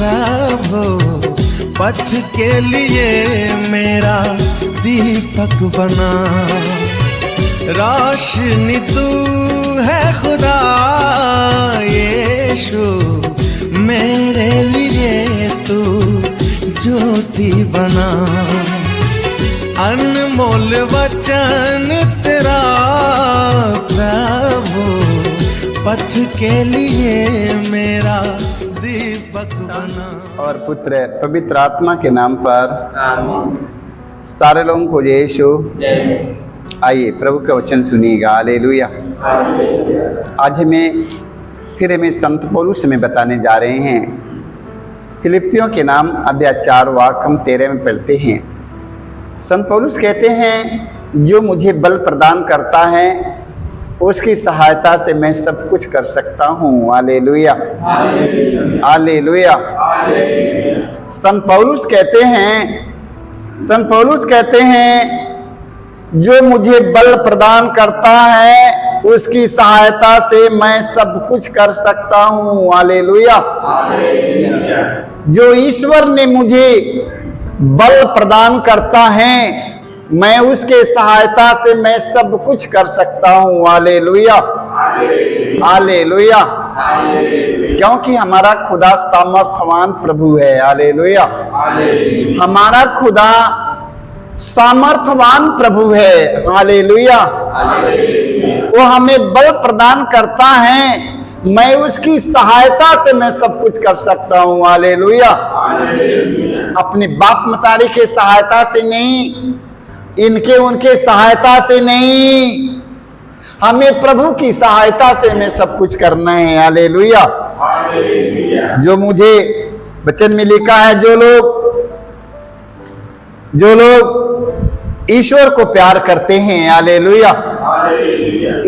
प्रभु पथ के लिए मेरा दीपक बना। रोशनी तू है खुदा यीशु, मेरे लिए तू ज्योति बना। अनमोल वचन तेरा प्रभु पथ के लिए मेरा दीपक बना। और पुत्र पवित्र आत्मा के नाम पर सारे लोगों को यीशु। आइए प्रभु का वचन सुनिएगा। हालेलुया। आज हमें संत पौलुस में बताने जा रहे हैं। फिलिप्पियों के नाम अध्याय 4 वाक्य हम 13 में पढ़ते हैं। संत पौलुस कहते हैं, जो मुझे बल प्रदान करता है उसकी सहायता से मैं सब कुछ कर सकता हूँ। Hallelujah, hallelujah. संत पौलुस कहते हैं जो मुझे बल प्रदान करता है उसकी सहायता से मैं सब कुछ कर सकता हूँ। हालेलुया। जो ईश्वर ने मुझे बल प्रदान करता है मैं उसके सहायता से मैं सब कुछ कर सकता हूँ। Hallelujah, hallelujah. क्योंकि हमारा खुदा सामर्थवान प्रभु है। हालेलुया। हमारा खुदा सामर्थवान प्रभु है। हालेलुया। वो हमें बल प्रदान करता है, मैं उसकी सहायता से मैं सब कुछ कर सकता हूँ। हालेलुया। अपने बाप मतारी के सहायता से नहीं, इनके उनके सहायता से नहीं, हमें प्रभु की सहायता से हमें सब कुछ करना है। हालेलुया। जो मुझे वचन में लिखा है, जो लोग ईश्वर को प्यार करते हैं, हालेलुया,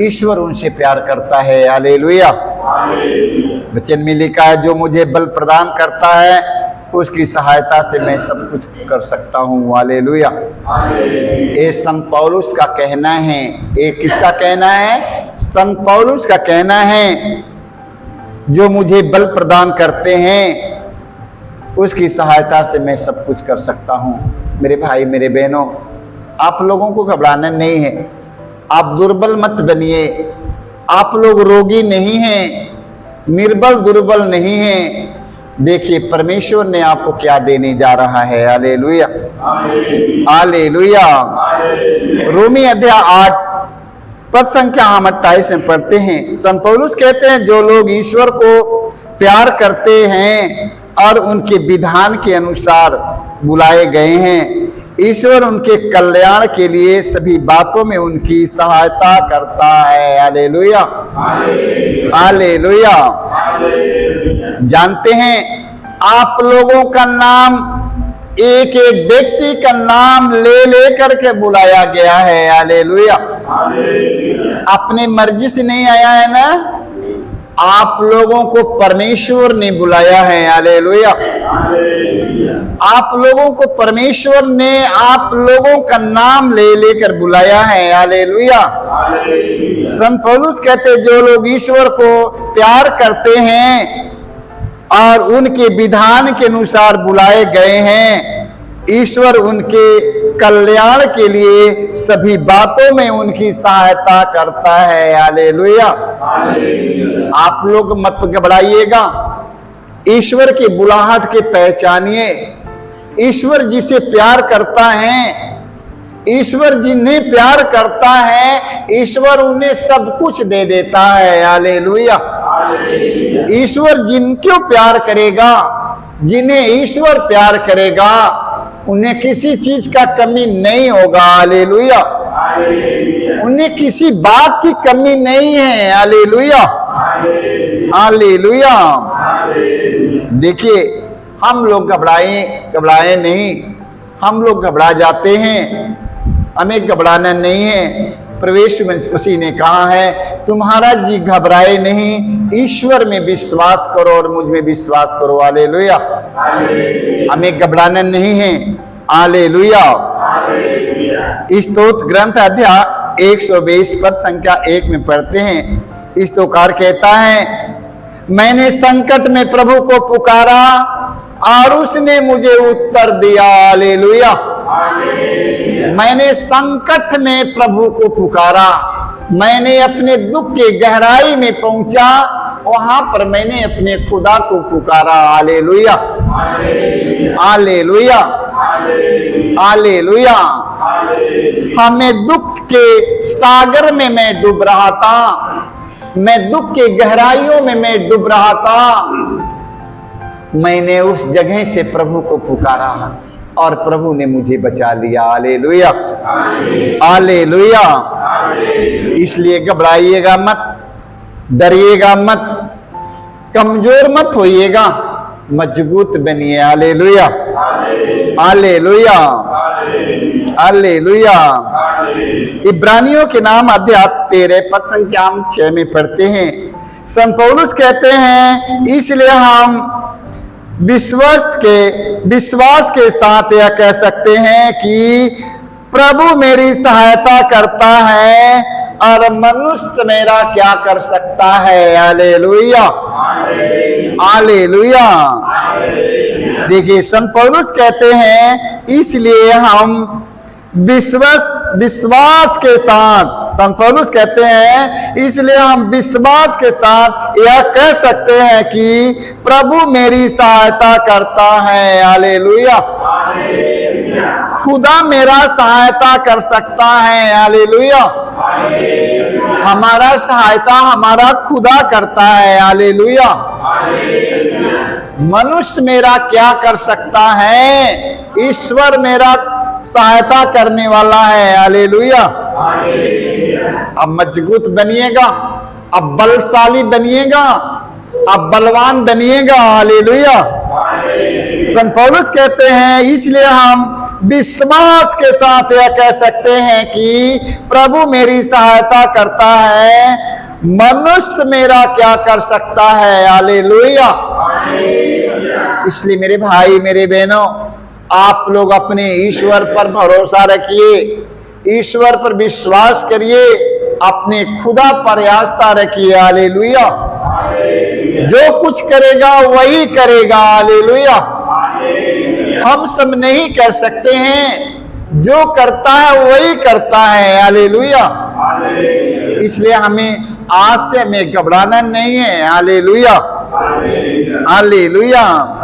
ईश्वर उनसे प्यार करता है। हालेलुया। वचन में लिखा है, जो मुझे बल प्रदान करता है उसकी सहायता से मैं सब कुछ कर सकता हूँ। हालेलुया। ये संत पौलुस का कहना है। ये किसका कहना है? संत पौलुस का कहना है, जो मुझे बल प्रदान करते हैं उसकी सहायता से मैं सब कुछ कर सकता हूँ। मेरे भाई मेरे बहनों, आप लोगों को घबराना नहीं है। आप दुर्बल मत बनिए। आप लोग रोगी नहीं हैं, निर्बल दुर्बल नहीं हैं। देखिए परमेश्वर ने आपको क्या देने जा रहा है। Hallelujah, hallelujah. रोमी अध्याय 8 पद संख्या 28 में पढ़ते हैं। संत पौलुस कहते हैं, जो लोग ईश्वर को प्यार करते हैं और उनके विधान के अनुसार बुलाए गए हैं, ईश्वर उनके कल्याण के लिए सभी बातों में उनकी सहायता करता है। Hallelujah, hallelujah. जानते हैं आप लोगों का नाम एक एक व्यक्ति का नाम ले करके बुलाया गया है। हालेलुया। अपने मर्जी से नहीं आया है ना, आप लोगों को परमेश्वर ने बुलाया है। हालेलुया। आप लोगों को परमेश्वर ने आप लोगों का नाम लेकर बुलाया है। हालेलुया। संत पौलुस कहते, जो लोग ईश्वर को प्यार करते हैं और उनके विधान के अनुसार बुलाए गए हैं, ईश्वर उनके कल्याण के लिए सभी बातों में उनकी सहायता करता है। हालेलुया। आप लोग मत घबराइएगा। ईश्वर की बुलाहट के पहचानिए। ईश्वर जिसे प्यार करता है, ईश्वर जिन्हें प्यार करता है, ईश्वर उन्हें सब कुछ दे देता है। हालेलुया। ईश्वर जिनको प्यार करेगा, जिन्हें ईश्वर प्यार करेगा, उन्हें किसी चीज का कमी नहीं होगा। हालेलुया। उन्हें किसी बात की कमी नहीं है। Hallelujah, hallelujah. देखिए हम लोग घबराए नहीं। हम लोग घबरा जाते हैं, हमें घबराना नहीं है। प्रवेश मसीह ने कहा है, तुम्हारा जी घबराए नहीं, ईश्वर में विश्वास करो और मुझ में विश्वास करो। हालेलुया। हमें घबराना नहीं है। हालेलुया। स्तोत्र ग्रंथ अध्याय 120 पद संख्या 1 में पढ़ते हैं। स्तोत्रकार कहता है, मैंने संकट में प्रभु को पुकारा और उसने मुझे उत्तर दिया। हालेलुया। मैंने संकट में प्रभु को पुकारा, मैंने अपने दुख के गहराई में पहुंचा, वहां पर मैंने अपने खुदा को पुकारा। हालेलुया, हालेलुया, हालेलुया। हमें दुख के सागर में मैं डूब रहा था, मैं दुख के गहराइयों में मैं डूब रहा था। मैंने उस जगह से प्रभु को पुकारा और प्रभु ने मुझे बचा लिया। Hallelujah, hallelujah. इसलिए घबराइएगा मत, डरिएगा मत, कमजोर मत होइएगा, मजबूत बनिए। हालेलुया, हालेलुया, हालेलुया। इब्रानियों के नाम अध्याय 13 पद संख्या 6 में पढ़ते हैं। संत पौलुस कहते हैं, इसलिए हम विश्वास के साथ यह कह सकते हैं कि प्रभु मेरी सहायता करता है और मनुष्य मेरा क्या कर सकता है। Hallelujah, hallelujah. देखिए संत पौलुस कहते हैं, इसलिए हम विश्वास के साथ, संत पौलुस कहते हैं इसलिए हम विश्वास के साथ यह कह सकते हैं कि प्रभु मेरी सहायता करता है। हालेलुया, खुदा मेरा सहायता कर सकता है। हालेलुया, हमारा सहायता हमारा खुदा करता है। हालेलुया। मनुष्य मेरा क्या कर सकता है, ईश्वर मेरा सहायता करने वाला है। हालेलुया। अब मजबूत बनिएगा, अब बलशाली बनिएगा, अब बलवान बनिएगा। हालेलुया। संत पौलुस कहते हैं, इसलिए हम विश्वास के साथ यह कह सकते हैं कि प्रभु मेरी सहायता करता है, मनुष्य मेरा क्या कर सकता है। हालेलुया। इसलिए मेरे भाई मेरे बहनों, आप लोग अपने ईश्वर पर भरोसा रखिए, ईश्वर पर विश्वास करिए, अपने खुदा पर आस्था रखिए। हालेलुया। जो कुछ करेगा वही करेगा। हालेलुया। हम सब नहीं कर सकते हैं, जो करता है वही करता है। हालेलुया। इसलिए हमें आज से हमें घबराना नहीं है। Hallelujah, hallelujah.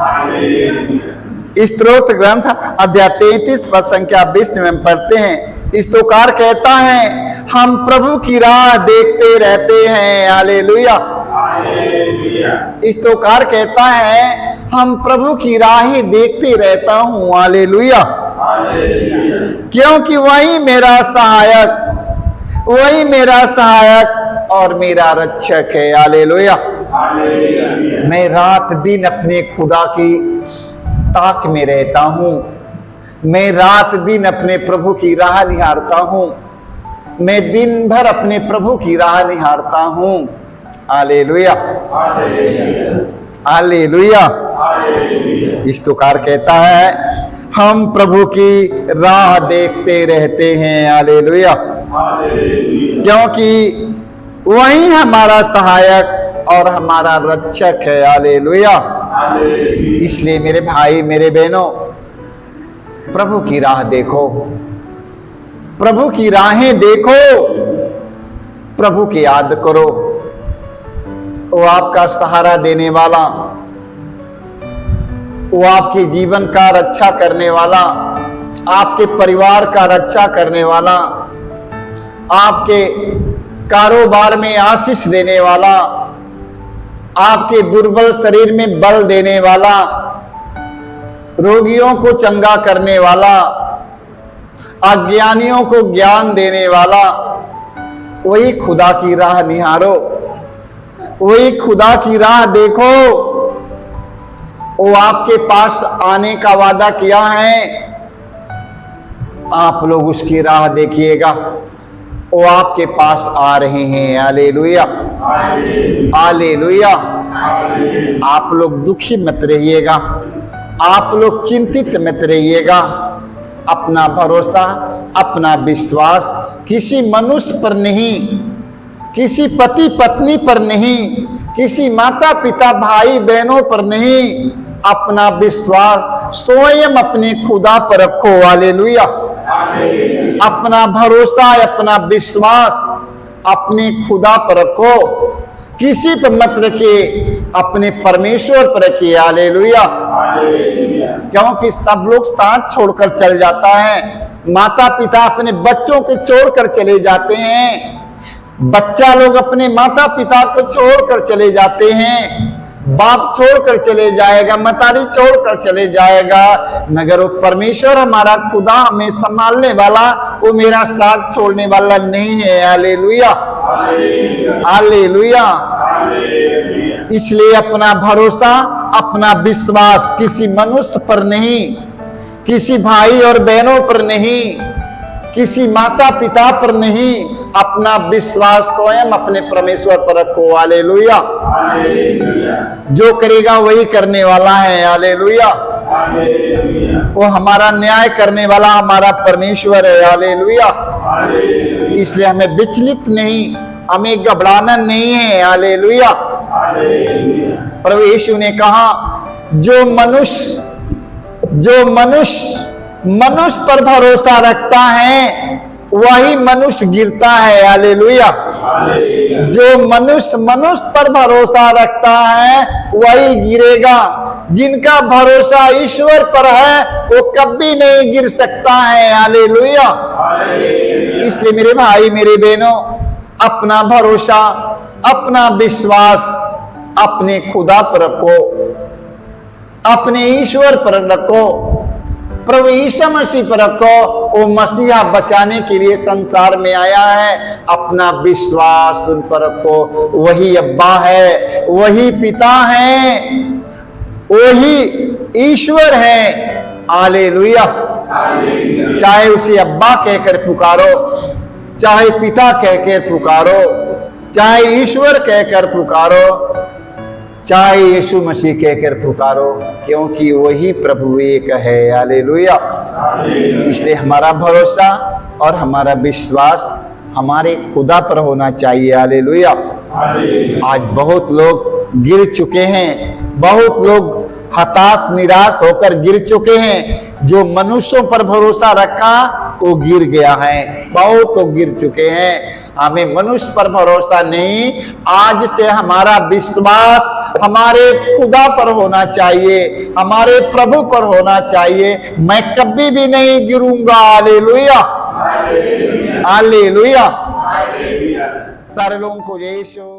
स्तोत्र ग्रंथ अध्याय 33 पद संख्या 20 में हम पढ़ते हैं, स्तोत्रकार कहता है, हम प्रभु की राह देखते रहते हैं। हालेलुया। स्तोत्रकार कहता है, हम प्रभु की राह ही देखते रहता हूं। हालेलुया। क्योंकि वही मेरा सहायक, वही मेरा सहायक और मेरा रक्षक है। हालेलुया। मैं रात दिन अपने खुदा की ताक में रहता हूं, मैं रात दिन अपने प्रभु की राह निहारता हूं, मैं दिन भर अपने प्रभु की राह निहारता हूं। Hallelujah, hallelujah. स्तुकार कहता है, हम प्रभु की राह देखते रहते हैं। हालेलुया। क्योंकि वही हमारा सहायक और हमारा रक्षक है। हालेलुया। इसलिए मेरे भाई मेरे बहनों, प्रभु की राह देखो, प्रभु की राहें देखो, प्रभु की याद करो। वो आपका सहारा देने वाला, वो आपके जीवन का रक्षा करने वाला, आपके परिवार का रक्षा करने वाला, आपके कारोबार में आशीष देने वाला, आपके दुर्बल शरीर में बल देने वाला, रोगियों को चंगा करने वाला, अज्ञानियों को ज्ञान देने वाला, वही खुदा की राह निहारो, वही खुदा की राह देखो। वो आपके पास आने का वादा किया है, आप लोग उसकी राह देखिएगा, वो आपके पास आ रहे हैं। Hallelujah, hallelujah. आप लोग दुखी मत रहिएगा, आप लोग चिंतित मत रहिएगा। अपना भरोसा, अपना विश्वास किसी मनुष्य पर नहीं, किसी पति पत्नी पर नहीं, किसी माता पिता भाई बहनों पर नहीं, अपना विश्वास स्वयं अपने खुदा पर रखो। हालेलुया। अपना भरोसा, अपना विश्वास अपने खुदा पर रखो, किसी पर मत रखिए, अपने परमेश्वर पर रखिए। हालेलुया। क्योंकि सब लोग साथ छोड़कर चल जाता है, माता पिता अपने बच्चों को छोड़कर चले जाते हैं, बच्चा लोग अपने माता पिता को छोड़कर चले जाते हैं, बाप छोड़कर चले जाएगा, मतारी छोड़कर चले जाएगा, मगर वो परमेश्वर हमारा खुदा हमें संभालने वाला, वो मेरा साथ छोड़ने वाला नहीं है। हालेलुया। हालेलुया। इसलिए अपना भरोसा, अपना विश्वास किसी मनुष्य पर नहीं, किसी भाई और बहनों पर नहीं, किसी माता पिता पर नहीं, अपना विश्वास स्वयं अपने परमेश्वर पर रखो। हालेलुया। जो करेगा वही करने वाला है। हालेलुया। वो हमारा न्याय करने वाला हमारा परमेश्वर है। हालेलुया। इसलिए हमें विचलित नहीं, हमें घबराना नहीं है। हालेलुया। प्रभु यीशु ने कहा, जो मनुष्य पर भरोसा रखता है वही मनुष्य गिरता है। हालेलुया। जो मनुष्य पर भरोसा रखता है वही गिरेगा। जिनका भरोसा ईश्वर पर है वो कभी नहीं गिर सकता है। हालेलुया। इसलिए मेरे भाई मेरे बहनों, अपना भरोसा, अपना विश्वास अपने खुदा पर रखो, अपने ईश्वर पर रखो, प्रभु यीशु मसीह पर रखो। वो मसीहा बचाने के लिए संसार में आया है, अपना विश्वास उन पर रखो। वही अब्बा है, वही पिता है, वही ईश्वर है। हालेलुया। चाहे उसे अब्बा कहकर पुकारो, चाहे पिता कहकर पुकारो, चाहे ईश्वर कहकर पुकारो, चाहे यीशु मसीह कहकर पुकारो, क्योंकि वही प्रभु एक है। हालेलुया। इसलिए हमारा भरोसा और हमारा विश्वास हमारे खुदा पर होना चाहिए। हालेलुया। आज बहुत लोग गिर चुके हैं, बहुत लोग हताश निराश होकर गिर चुके हैं। जो मनुष्यों पर भरोसा रखा वो गिर गया है, बहुत लोग गिर चुके हैं। हमें मनुष्य पर भरोसा नहीं, आज से हमारा विश्वास हमारे खुदा पर होना चाहिए, हमारे प्रभु पर होना चाहिए। मैं कभी भी नहीं गिरूंगा। हालेलुया। हालेलुया। सारे लोगों को यीशु